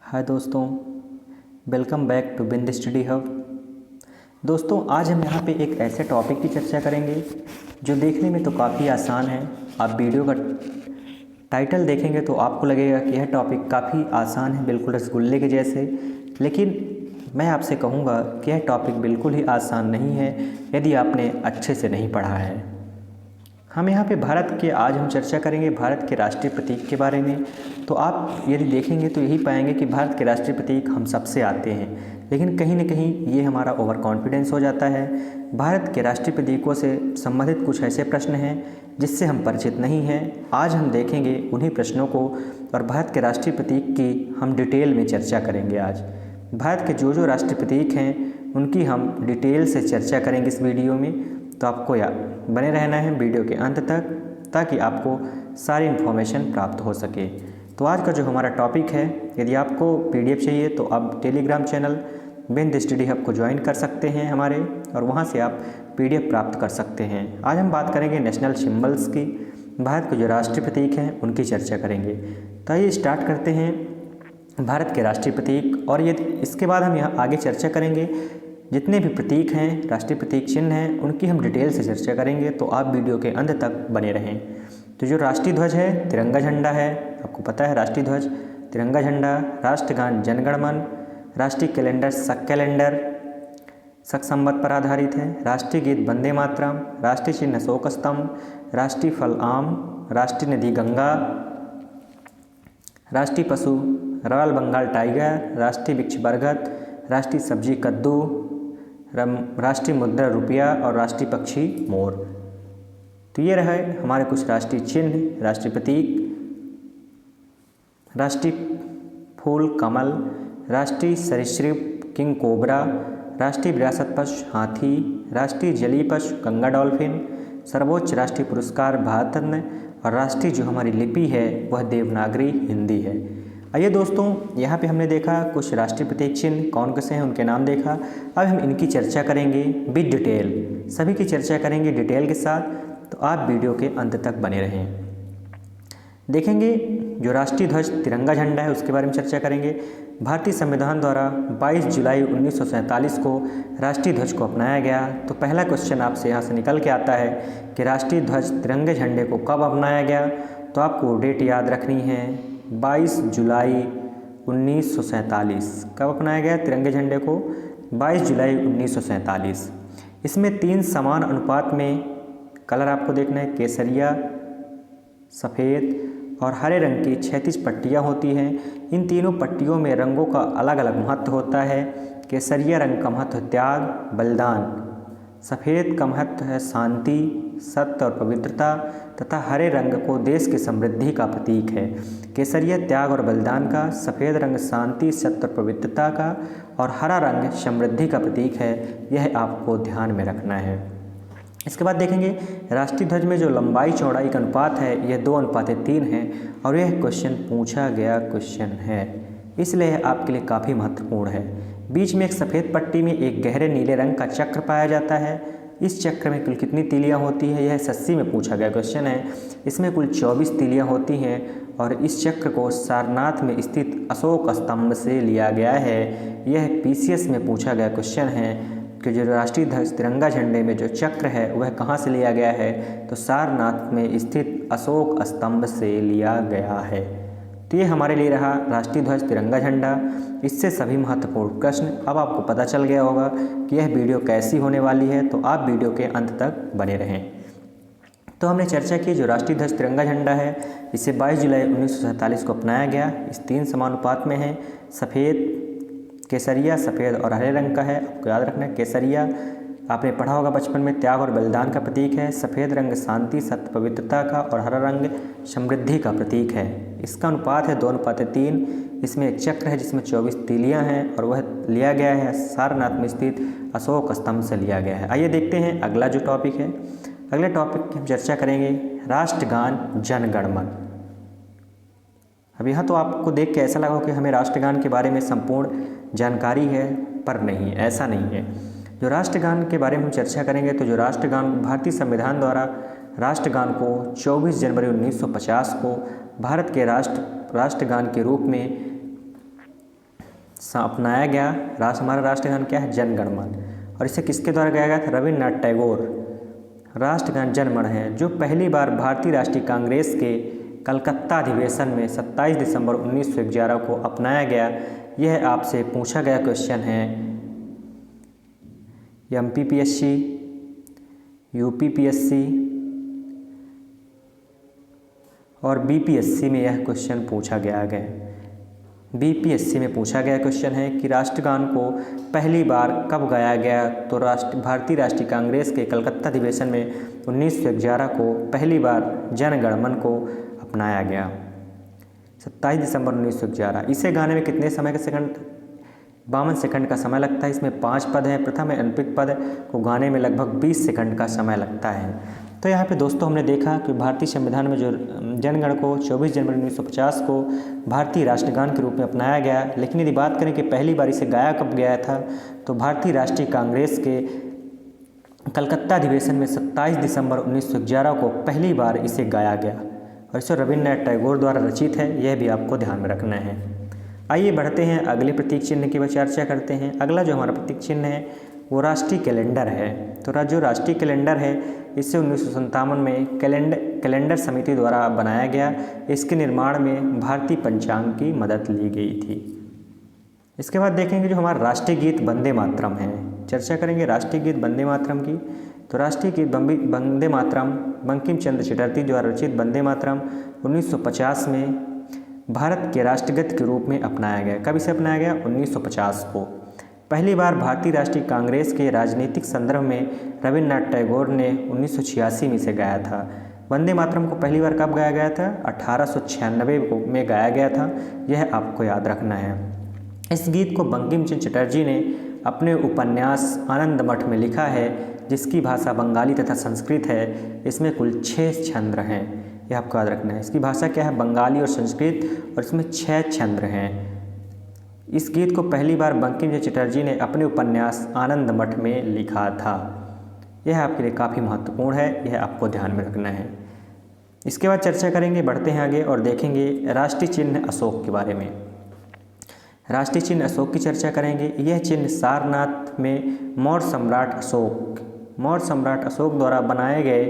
हाय दोस्तों, welcome back to Bind study hub. दोस्तों, आज हम यहाँ पे एक ऐसे टॉपिक की चर्चा करेंगे जो देखने में तो काफ़ी आसान है। आप वीडियो का टाइटल देखेंगे तो आपको लगेगा कि यह टॉपिक काफ़ी आसान है, बिल्कुल रसगुल्ले के जैसे। लेकिन मैं आपसे कहूँगा कि यह टॉपिक बिल्कुल ही आसान नहीं है यदि आपने अच्छे से नहीं पढ़ा है। हम यहाँ पे आज हम चर्चा करेंगे भारत के राष्ट्रीय प्रतीक के बारे में। तो आप यदि देखेंगे तो यही पाएंगे कि भारत के राष्ट्रीय प्रतीक हम सबसे आते हैं, लेकिन कहीं न कहीं ये हमारा ओवर कॉन्फिडेंस हो जाता है। भारत के राष्ट्रीय प्रतीकों से संबंधित कुछ ऐसे प्रश्न हैं जिससे हम परिचित नहीं हैं। आज हम देखेंगे उन्हीं प्रश्नों को और भारत के राष्ट्रीय प्रतीक की हम डिटेल में चर्चा करेंगे। आज भारत के जो राष्ट्रीय प्रतीक हैं उनकी हम डिटेल से चर्चा करेंगे इस वीडियो में। तो आपको बने रहना है वीडियो के अंत तक ताकि आपको सारी इन्फॉर्मेशन प्राप्त हो सके। तो आज का जो हमारा टॉपिक है, यदि आपको पीडीएफ चाहिए तो आप टेलीग्राम चैनल बिंद स्टडी हब को ज्वाइन कर सकते हैं हमारे, और वहां से आप पीडीएफ प्राप्त कर सकते हैं। आज हम बात करेंगे नेशनल सिंबल्स की, भारत के जो राष्ट्रीय प्रतीक हैं उनकी चर्चा करेंगे। तो आइए स्टार्ट करते हैं भारत के राष्ट्रीय प्रतीक। और यदि इसके बाद हम यहाँ आगे चर्चा करेंगे जितने भी प्रतीक हैं, राष्ट्रीय प्रतीक चिन्ह हैं, उनकी हम डिटेल से चर्चा करेंगे। तो आप वीडियो के अंत तक बने रहें। तो जो राष्ट्रीय ध्वज है तिरंगा झंडा है, आपको पता है राष्ट्रीय ध्वज तिरंगा झंडा। राष्ट्रगान जन गण मन। राष्ट्रीय कैलेंडर शक कैलेंडर शक संवत पर आधारित है। राष्ट्रीय गीत वंदे मातरम। राष्ट्रीय चिन्ह अशोक स्तंभ। राष्ट्रीय फल आम। राष्ट्रीय नदी गंगा। राष्ट्रीय पशु रॉयल बंगाल टाइगर। राष्ट्रीय वृक्ष बरगद। राष्ट्रीय सब्जी कद्दू। राष्ट्रीय मुद्रा रुपया और राष्ट्रीय पक्षी मोर। तो ये रहे हमारे कुछ राष्ट्रीय चिन्ह, राष्ट्रीय प्रतीक। राष्ट्रीय फूल कमल। राष्ट्रीय सरीसृप किंग कोबरा। राष्ट्रीय विरासत पशु हाथी। राष्ट्रीय जलीय पशु गंगा डॉल्फिन। सर्वोच्च राष्ट्रीय पुरस्कार भारत रत्न। और राष्ट्रीय जो हमारी लिपि है वह देवनागरी हिंदी है। आइए दोस्तों, यहाँ पे हमने देखा कुछ राष्ट्रीय प्रतीक चिन्ह कौन कैसे हैं, उनके नाम देखा। अब हम इनकी चर्चा करेंगे विद डिटेल, सभी की चर्चा करेंगे डिटेल के साथ। तो आप वीडियो के अंत तक बने रहें। देखेंगे जो राष्ट्रीय ध्वज तिरंगा झंडा है उसके बारे में चर्चा करेंगे। भारतीय संविधान द्वारा 22 जुलाई 1947 को राष्ट्रीय ध्वज को अपनाया गया। तो पहला क्वेश्चन आपसे यहाँ से निकल के आता है कि राष्ट्रीय ध्वज तिरंगे झंडे को कब अपनाया गया। तो आपको डेट याद रखनी है, 22 जुलाई 1947। कब अपनाया गया तिरंगे झंडे को? 22 जुलाई 1947। इसमें 3 समान अनुपात में कलर आपको देखना है, केसरिया, सफ़ेद और हरे रंग की 36 पट्टियाँ होती हैं। इन तीनों पट्टियों में रंगों का अलग अलग महत्व होता है। केसरिया रंग का महत्व त्याग, बलिदान। सफ़ेद का महत्व है शांति, सत्य और पवित्रता। तथा हरे रंग को देश की समृद्धि का प्रतीक है। केसरिया त्याग और बलिदान का, सफ़ेद रंग शांति, सत्य और पवित्रता का, और हरा रंग समृद्धि का प्रतीक है। यह आपको ध्यान में रखना है। इसके बाद देखेंगे राष्ट्रीय ध्वज में जो लंबाई चौड़ाई का अनुपात है यह 2:3 है, और यह क्वेश्चन पूछा गया क्वेश्चन है, इसलिए आपके लिए काफ़ी महत्वपूर्ण है। बीच में एक सफ़ेद पट्टी में एक गहरे नीले रंग का चक्र पाया जाता है। इस चक्र में कुल कितनी तीलियां होती है? यह एसएससी में पूछा गया क्वेश्चन है। इसमें कुल 24 तीलियां होती हैं, और इस चक्र को सारनाथ में स्थित अशोक स्तंभ से लिया गया है। यह पीसीएस में पूछा गया क्वेश्चन है कि जो राष्ट्रीय ध्वज तिरंगा झंडे में जो चक्र है वह कहाँ से लिया गया है? तो सारनाथ में स्थित अशोक स्तंभ से लिया गया है। तो ये हमारे लिए रहा राष्ट्रीय ध्वज तिरंगा झंडा। इससे सभी महत्वपूर्ण प्रश्न अब आपको पता चल गया होगा कि यह वीडियो कैसी होने वाली है। तो आप वीडियो के अंत तक बने रहें। तो हमने चर्चा की जो राष्ट्रीय ध्वज तिरंगा झंडा है इसे 22 जुलाई 1947 को अपनाया गया। इस 3 समानुपात में है। सफ़ेद, केसरिया, सफ़ेद और हरे रंग का है। आपको याद रखना है केसरिया आपने पढ़ा होगा बचपन में, त्याग और बलिदान का प्रतीक है। सफ़ेद रंग शांति, सत्य, पवित्रता का, और हरा रंग समृद्धि का प्रतीक है। इसका अनुपात है 2:3। इसमें एक चक्र है जिसमें 24 तीलियां हैं, और वह लिया गया है सारनाथ में स्थित अशोक स्तंभ से लिया गया है। आइए देखते हैं अगला जो टॉपिक है। अगले टॉपिक की हम चर्चा करेंगे राष्ट्रगान जन गण मन। अब यहाँ तो आपको देख के ऐसा लगा कि हमें राष्ट्रगान के बारे में संपूर्ण जानकारी है, पर नहीं, ऐसा नहीं है। जो राष्ट्रगान के बारे में हम चर्चा करेंगे तो जो राष्ट्रगान भारतीय संविधान द्वारा राष्ट्रगान को 24 जनवरी 1950 को भारत के राष्ट्रगान के रूप में अपनाया गया हमारा राष्ट्रगान क्या है, जन गण मन। और इसे किसके द्वारा गाया गया था, रविन्द्रनाथ टैगोर। राष्ट्रगान जन गण है जो पहली बार भारतीय राष्ट्रीय कांग्रेस के कलकत्ता अधिवेशन में 27 दिसंबर 1911 को अपनाया गया। यह आपसे पूछा गया क्वेश्चन है। MPPSC, UPPSC और BPSC में यह क्वेश्चन पूछा गया है। BPSC में पूछा गया क्वेश्चन है कि राष्ट्रगान को पहली बार कब गाया गया, तो भारतीय राष्ट्रीय कांग्रेस के कलकत्ता अधिवेशन में 1911 को पहली बार जन गण मन को अपनाया गया, 27 दिसंबर 1911। इसे गाने में कितने समय के सेकंड, 52 सेकंड का समय लगता है। इसमें 5 पद हैं। प्रथम है अनपित पद को गाने में लगभग 20 सेकंड का समय लगता है। तो यहाँ पे दोस्तों हमने देखा कि भारतीय संविधान में जो जनगण को 24 जनवरी 1950 को भारतीय राष्ट्रगान के रूप में अपनाया गया। लेकिन यदि बात करें कि पहली बार इसे गाया कब गया था, तो भारतीय राष्ट्रीय कांग्रेस के कलकत्ता अधिवेशन में 27 दिसंबर 1911 को पहली बार इसे गाया गया और इसे रविन्द्रनाथ टैगोर द्वारा रचित है। यह भी आपको ध्यान में रखना है। आइए बढ़ते हैं अगले प्रतीक चिन्ह की चर्चा करते हैं। अगला जो हमारा प्रतीक चिन्ह है वो राष्ट्रीय कैलेंडर है। तो जो राष्ट्रीय कैलेंडर है इसे 1957 में कैलेंडर समिति द्वारा बनाया गया। इसके निर्माण में भारतीय पंचांग की मदद ली गई थी। इसके बाद देखेंगे जो हमारा राष्ट्रीय गीत वंदे मातरम है। चर्चा करेंगे राष्ट्रीय गीत वंदे मातरम की। तो राष्ट्रीय गीत वंदे मातरम बंकिम चंद्र चटर्जी द्वारा रचित वंदे मातरम 1950 में भारत के राष्ट्रगीत के रूप में अपनाया गया। कब इसे अपनाया गया, 1950 को। पहली बार भारतीय राष्ट्रीय कांग्रेस के राजनीतिक संदर्भ में रविन्द्रनाथ टैगोर ने 1986 में इसे गाया था। वंदे मातरम को पहली बार कब गाया गया था, 1896 में गाया गया था। यह आपको याद रखना है। इस गीत को बंकिम चंद्र चटर्जी ने अपने उपन्यास आनंद मठ में लिखा है, जिसकी भाषा बंगाली तथा संस्कृत है। इसमें कुल 6 छंद हैं, यह आपको याद रखना है। इसकी भाषा क्या है, बंगाली और संस्कृत, और इसमें 6 छंद हैं। इस गीत को पहली बार बंकिम चंद्र चटर्जी ने अपने उपन्यास आनंद मठ में लिखा था। यह आपके लिए काफ़ी महत्वपूर्ण है, यह आपको ध्यान में रखना है। इसके बाद चर्चा करेंगे, बढ़ते हैं आगे और देखेंगे राष्ट्रीय चिन्ह अशोक के बारे में। राष्ट्रीय चिन्ह अशोक की चर्चा करेंगे। यह चिन्ह सारनाथ में मौर्य सम्राट अशोक द्वारा बनाए गए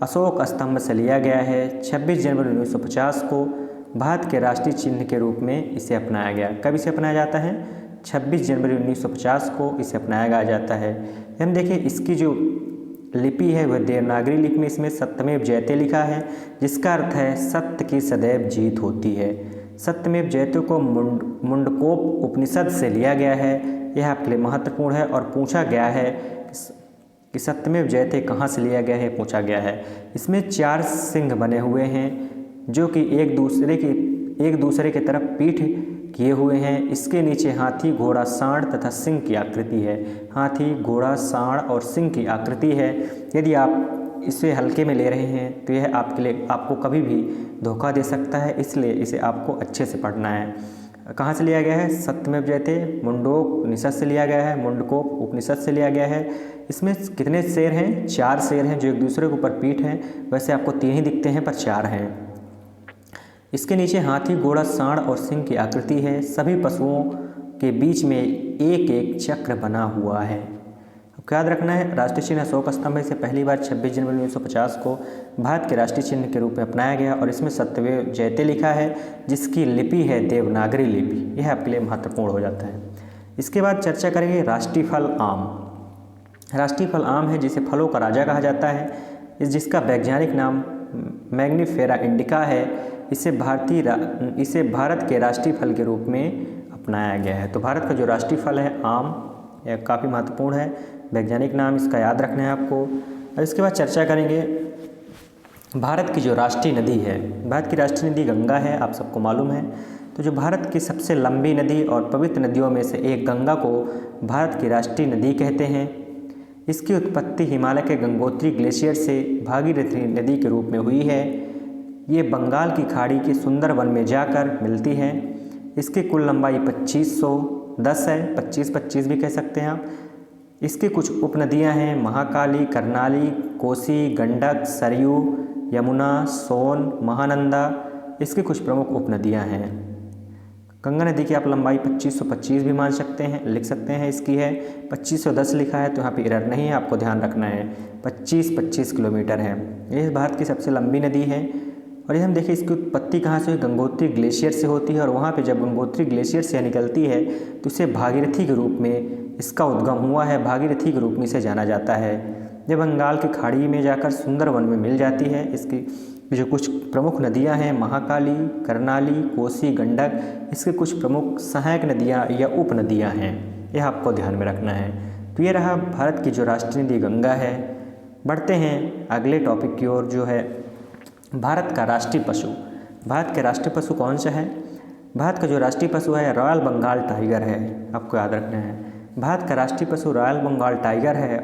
अशोक स्तंभ से लिया गया है। 26 जनवरी 1950 को भारत के राष्ट्रीय चिन्ह के रूप में इसे अपनाया गया। कब इसे अपनाया जाता है, 26 जनवरी 1950 को इसे अपनाया जाता है। हम देखिए इसकी जो लिपि है वह देवनागरी लिपि में इसमें सत्यमेव जयते लिखा है, जिसका अर्थ है सत्य की सदैव जीत होती है। सत्यमेव जयते को मुंडकोप उपनिषद से लिया गया है। यह आपके लिए महत्वपूर्ण है और पूछा गया है कि सत्यमेव जयते कहाँ से लिया गया है, पूछा गया है। इसमें 4 सिंह बने हुए हैं जो कि एक दूसरे की तरफ पीठ किए हुए हैं। इसके नीचे हाथी, घोड़ा, सांड तथा सिंह की आकृति है। हाथी, घोड़ा, सांड और सिंह की आकृति है। यदि आप इसे हल्के में ले रहे हैं तो यह आपके लिए आपको कभी भी धोखा दे सकता है, इसलिए इसे आपको अच्छे से पढ़ना है। कहाँ से लिया गया है, सत्यमेव जयते मुंडकोप उपनिषद से लिया गया है। मुंडकोप उपनिषद से लिया गया है। इसमें कितने शेर हैं, 4 शेर हैं जो एक दूसरे के ऊपर पीठ हैं। वैसे आपको 3 ही दिखते हैं पर 4 हैं। इसके नीचे हाथी, घोड़ा, सांड और सिंह की आकृति है। सभी पशुओं के बीच में एक चक्र बना हुआ है। अब याद रखना है राष्ट्रीय चिन्ह अशोक स्तंभ से पहली बार 26 जनवरी 1950 को भारत के राष्ट्रीय चिन्ह के रूप में अपनाया गया और इसमें सत्यमेव जयते लिखा है, जिसकी लिपि है देवनागरी लिपि। यह आपके लिए महत्वपूर्ण हो जाता है। इसके बाद चर्चा करेंगे राष्ट्रीय फल आम। राष्ट्रीय फल आम है, जिसे फलों का राजा कहा जाता है, जिसका वैज्ञानिक नाम मैग्नीफेरा इंडिका है। इसे भारत के राष्ट्रीय फल के रूप में अपनाया गया है। तो भारत का जो राष्ट्रीय फल है आम, यह काफ़ी महत्वपूर्ण है। वैज्ञानिक नाम इसका याद रखना है आपको। और इसके बाद चर्चा करेंगे भारत की जो राष्ट्रीय नदी है। भारत की राष्ट्रीय नदी गंगा है, आप सबको मालूम है। तो जो भारत की सबसे लंबी नदी और पवित्र नदियों में से एक गंगा को भारत की राष्ट्रीय नदी कहते हैं। इसकी उत्पत्ति हिमालय के गंगोत्री ग्लेशियर से भागीरथी नदी के रूप में हुई है। ये बंगाल की खाड़ी के सुंदरवन में जाकर मिलती है। इसकी कुल लंबाई 2510 है, 25 भी कह सकते हैं आप। इसकी कुछ उपनदियां हैं, महाकाली, करनाली, कोसी, गंडक, सरयू, यमुना, सोन, महानंदा। इसकी कुछ प्रमुख उपनदियां हैं। गंगा नदी की आप लंबाई 2525 भी मान सकते हैं, लिख सकते हैं, इसकी है 2510 लिखा है तो यहाँ पे एरर नहीं है, आपको ध्यान रखना है 25 किलोमीटर है। ये भारत की सबसे लंबी नदी है। और ये हम देखिए इसकी उत्पत्ति कहाँ से हुई, गंगोत्री ग्लेशियर से होती है। और वहाँ पे जब गंगोत्री ग्लेशियर से निकलती है तो इसे भागीरथी के रूप में इसका उद्गम हुआ है, भागीरथी के रूप में इसे जाना जाता है। जब बंगाल की खाड़ी में जाकर सुंदरवन में मिल जाती है, इसकी जो कुछ प्रमुख नदियां हैं महाकाली, कर्नाली, कोसी, गंडक, इसके कुछ प्रमुख सहायक नदियां या उपनदियां हैं, यह आपको ध्यान में रखना है। तो ये रहा भारत की जो राष्ट्रीय नदी गंगा है। बढ़ते हैं अगले टॉपिक की ओर, जो है भारत का राष्ट्रीय पशु। भारत के राष्ट्रीय पशु कौन सा है? भारत का जो राष्ट्रीय पशु है रॉयल बंगाल टाइगर है, आपको याद रखना है। भारत का राष्ट्रीय पशु रॉयल बंगाल टाइगर है,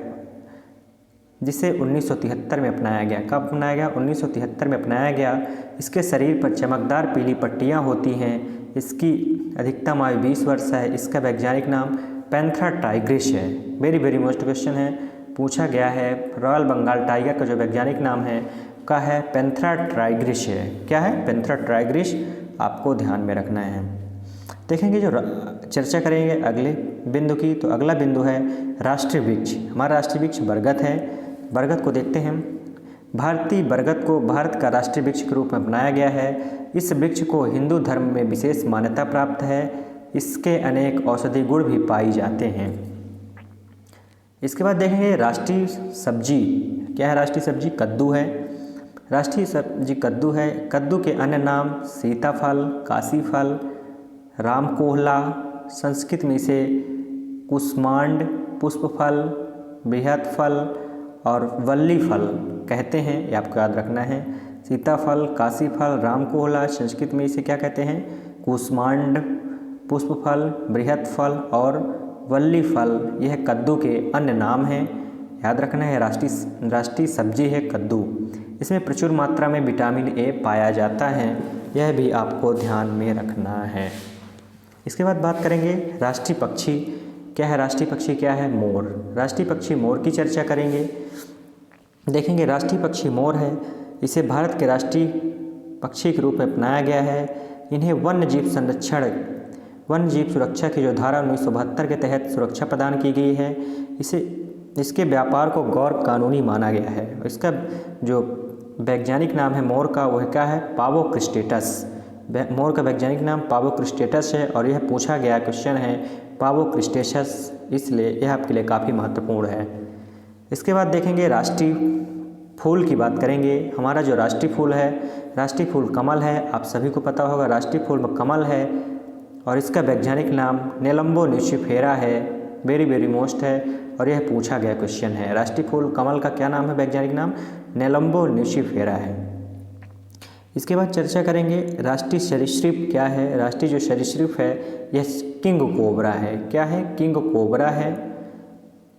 जिसे 1973 में अपनाया गया। कब अपनाया गया? 1973 में अपनाया गया। इसके शरीर पर चमकदार पीली पट्टियाँ होती हैं। इसकी अधिकतम आयु 20 वर्ष है। इसका वैज्ञानिक नाम पैंथरा टाइग्रिस है। वेरी मोस्ट क्वेश्चन है, पूछा गया है। रॉयल बंगाल टाइगर का जो वैज्ञानिक नाम है का है पैंथरा टाइग्रिस है। क्या है? पैंथरा टाइग्रिस, आपको ध्यान में रखना है। देखेंगे जो चर्चा करेंगे अगले बिंदु की, तो अगला बिंदु है राष्ट्रीय वृक्ष। हमारा राष्ट्रीय वृक्ष बरगद है। बरगद को देखते हैं। भारतीय बरगद को भारत का राष्ट्रीय वृक्ष के रूप में अपनाया गया है। इस वृक्ष को हिंदू धर्म में विशेष मान्यता प्राप्त है। इसके अनेक औषधि गुण भी पाए जाते हैं। इसके बाद देखेंगे राष्ट्रीय सब्जी। क्या है राष्ट्रीय सब्जी? कद्दू है। राष्ट्रीय सब्जी कद्दू है। कद्दू के अन्य नाम सीताफल, काशीफल, रामकोहला, संस्कृत में इसे कुष्मांड, पुष्पफल, बृहत फल और वल्ली फल कहते हैं, ये आपको याद रखना है। सीताफल, काशीफल, रामकोहला, संस्कृत में इसे क्या कहते हैं? कुष्मांड, पुष्पफल, बृहत फल और वल्ली फल, यह कद्दू के अन्य नाम हैं। याद रखना है, राष्ट्रीय सब्जी है कद्दू। इसमें प्रचुर मात्रा में विटामिन ए पाया जाता है, यह भी आपको ध्यान में रखना है। इसके बाद बात करेंगे राष्ट्रीय पक्षी। क्या है राष्ट्रीय पक्षी? क्या है? मोर। राष्ट्रीय पक्षी मोर की चर्चा करेंगे। देखेंगे राष्ट्रीय पक्षी मोर है। इसे भारत के राष्ट्रीय पक्षी के रूप में अपनाया गया है। इन्हें वन्य जीव सुरक्षा की जो धारा 1972 के तहत सुरक्षा प्रदान की गई है, इसके व्यापार को गैर कानूनी माना गया है। इसका जो वैज्ञानिक नाम है मोर का, वह क्या है? पावो क्रिस्टेटस। मोर का वैज्ञानिक नाम पावो क्रिस्टेटस है। और यह पूछा गया क्वेश्चन है पावो क्रिस्टेटस, इसलिए यह आपके लिए काफ़ी महत्वपूर्ण है। इसके बाद देखेंगे राष्ट्रीय फूल की बात करेंगे। हमारा जो राष्ट्रीय फूल है, राष्ट्रीय फूल कमल है। आप सभी को पता होगा राष्ट्रीय फूल कमल है और इसका वैज्ञानिक नाम नेलम्बो न्यूसीफेरा है। वेरी मोस्ट है और यह पूछा गया क्वेश्चन है। राष्ट्रीय फूल कमल का क्या नाम है? वैज्ञानिक नाम नेलम्बो न्यूसीफेरा है। इसके बाद चर्चा करेंगे राष्ट्रीय सरीसृप क्या है। राष्ट्रीय जो सरीसृप है यह किंग कोबरा है। क्या है? किंग कोबरा है।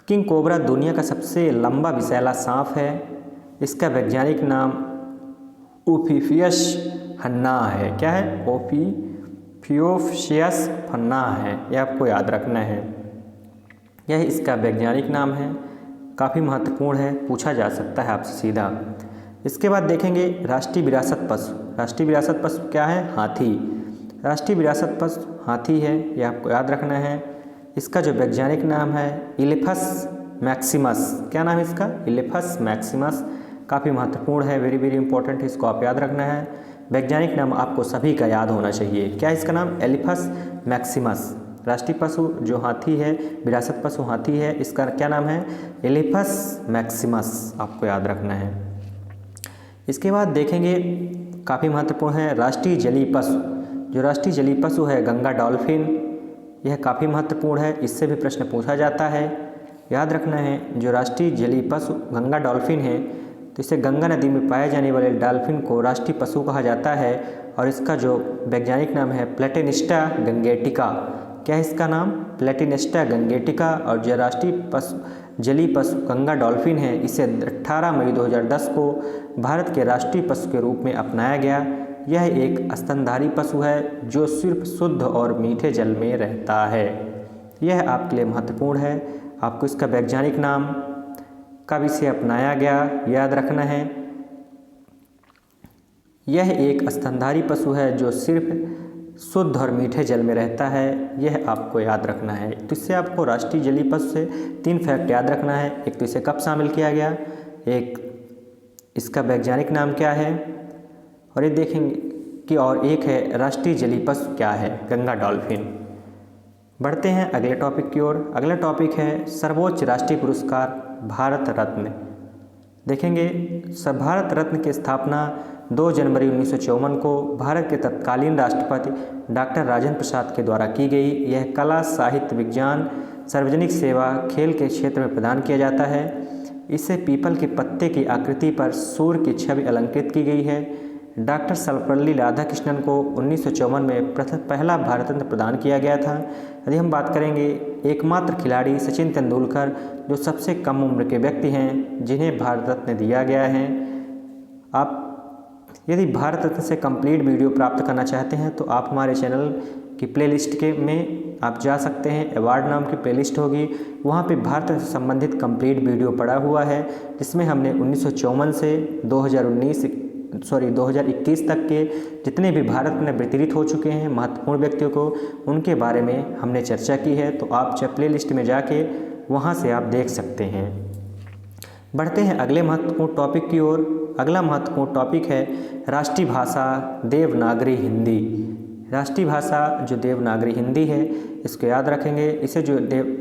किंग कोबरा दुनिया का सबसे लंबा विषैला सांप है। इसका वैज्ञानिक नाम ओफिफियस फन्ना है। क्या है? ओफिफियोफियस फन्ना है, यह आपको याद रखना है। यह इसका वैज्ञानिक नाम है, काफ़ी महत्वपूर्ण है, पूछा जा सकता है आपसे सीधा। इसके बाद देखेंगे राष्ट्रीय विरासत पशु। राष्ट्रीय विरासत पशु क्या है? हाथी। राष्ट्रीय विरासत पशु हाथी है, यह आपको याद रखना है। इसका जो वैज्ञानिक नाम है इलेफस मैक्सिमस। क्या नाम है इसका? इलेफस मैक्सिमस, काफ़ी महत्वपूर्ण है, वेरी इंपॉर्टेंट है, इसको आप याद रखना है। वैज्ञानिक नाम आपको सभी का याद होना चाहिए। क्या है इसका नाम? Elephas maximus. राष्ट्रीय पशु जो हाथी है, विरासत पशु हाथी है, इसका क्या नाम है? एलिफस मैक्सिमस, आपको याद रखना है। इसके बाद देखेंगे काफ़ी महत्वपूर्ण है राष्ट्रीय जलीय पशु। जो राष्ट्रीय जलीय पशु है गंगा डॉल्फिन, यह काफ़ी महत्वपूर्ण है, इससे भी प्रश्न पूछा जाता है। याद रखना है जो राष्ट्रीय जलीय पशु गंगा डॉल्फिन है, तो इसे गंगा नदी में पाए जाने वाले डॉल्फिन को राष्ट्रीय पशु कहा जाता है। और इसका जो वैज्ञानिक नाम है प्लेटिनिस्टा गंगेटिका। क्या है इसका नाम? प्लेटिनिस्टा गंगेटिका। और जो राष्ट्रीय जलीय पशु गंगा डॉल्फिन है, इसे 18 मई 2010 को भारत के राष्ट्रीय पशु के रूप में अपनाया गया। यह एक स्तनधारी पशु है जो सिर्फ शुद्ध और मीठे जल में रहता है। यह आपके लिए महत्वपूर्ण है, आपको इसका वैज्ञानिक नाम कब इसे अपनाया गया याद रखना है। यह एक स्तनधारी पशु है जो सिर्फ शुद्ध और मीठे जल में रहता है, यह आपको याद रखना है। तो इससे आपको राष्ट्रीय जलीय पशु से 3 फैक्ट याद रखना है। एक तो इसे कब शामिल किया गया, एक इसका वैज्ञानिक नाम क्या है, और ये देखेंगे कि और एक है राष्ट्रीय जलीय पशु क्या है, गंगा डॉल्फिन। बढ़ते हैं अगले टॉपिक की ओर। अगला टॉपिक है सर्वोच्च राष्ट्रीय पुरस्कार भारत रत्न। देखेंगे भारत रत्न की स्थापना 2 जनवरी 1954 को भारत के तत्कालीन राष्ट्रपति डॉक्टर राजेंद्र प्रसाद के द्वारा की गई। यह कला, साहित्य, विज्ञान, सार्वजनिक सेवा, खेल के क्षेत्र में प्रदान किया जाता है। इसे पीपल के पत्ते की आकृति पर सूर्य की छवि अलंकृत की गई है। डॉक्टर सर्वपल्ली राधाकृष्णन को 1954 में पहला भारत रत्न प्रदान किया गया था। यदि हम बात करेंगे एकमात्र खिलाड़ी सचिन तेंदुलकर, जो सबसे कम उम्र के व्यक्ति हैं जिन्हें भारत रत्न दिया गया है। आप यदि भारत रत्न से कंप्लीट वीडियो प्राप्त करना चाहते हैं तो आप हमारे चैनल की प्लेलिस्ट में आप जा सकते हैं। अवार्ड नाम की प्लेलिस्ट होगी, वहाँ पे भारत रत्न से संबंधित कंप्लीट वीडियो पड़ा हुआ है, जिसमें हमने 1954 से 2021 तक के जितने भी भारत में वितरित हो चुके हैं महत्वपूर्ण व्यक्तियों को, उनके बारे में हमने चर्चा की है। तो आप प्ले लिस्ट में जाके वहाँ से आप देख सकते हैं। बढ़ते हैं अगले महत्वपूर्ण टॉपिक की ओर। अगला महत्वपूर्ण टॉपिक है राष्ट्रीय भाषा देवनागरी हिंदी। राष्ट्रीय भाषा जो देवनागरी हिंदी है, इसको याद रखेंगे। इसे जो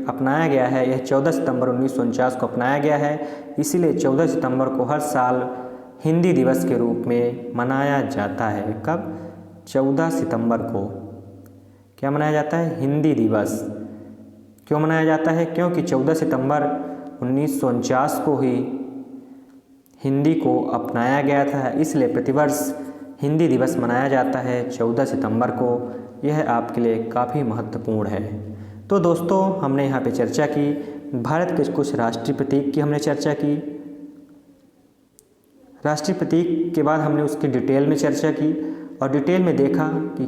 अपनाया गया है, यह 14 सितंबर 1949 को अपनाया गया है। इसीलिए 14 सितंबर को हर साल हिंदी दिवस के रूप में मनाया जाता है। कब? 14 सितंबर को क्या मनाया जाता है? हिंदी दिवस। क्यों मनाया जाता है? क्योंकि 14 सितंबर 1949 को ही हिंदी को अपनाया गया था, इसलिए प्रतिवर्ष हिंदी दिवस मनाया जाता है 14 सितंबर को। यह आपके लिए काफ़ी महत्वपूर्ण है। तो दोस्तों, हमने यहाँ पे चर्चा की भारत के कुछ राष्ट्रीय प्रतीक की हमने चर्चा की। राष्ट्रीय प्रतीक के बाद हमने उसकी डिटेल में चर्चा की और डिटेल में देखा कि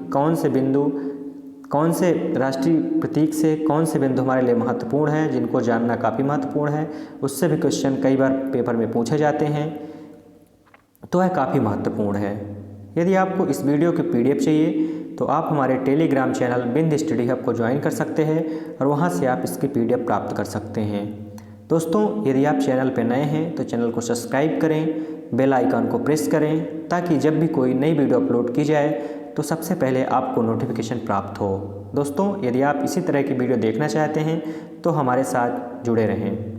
कौन से राष्ट्रीय प्रतीक से कौन से बिंदु हमारे लिए महत्वपूर्ण हैं, जिनको जानना काफ़ी महत्वपूर्ण है। उससे भी क्वेश्चन कई बार पेपर में पूछे जाते हैं, तो वह काफ़ी महत्वपूर्ण है। यदि आपको इस वीडियो की PDF चाहिए तो आप हमारे टेलीग्राम चैनल बिंद स्टडी हब को ज्वाइन कर सकते हैं और वहां से आप इसकी PDF प्राप्त कर सकते हैं। दोस्तों, यदि आप चैनल पर नए हैं तो चैनल को सब्सक्राइब करें, बेल आइकन को प्रेस करें, ताकि जब भी कोई नई वीडियो अपलोड की जाए तो सबसे पहले आपको नोटिफिकेशन प्राप्त हो। दोस्तों, यदि आप इसी तरह की वीडियो देखना चाहते हैं तो हमारे साथ जुड़े रहें।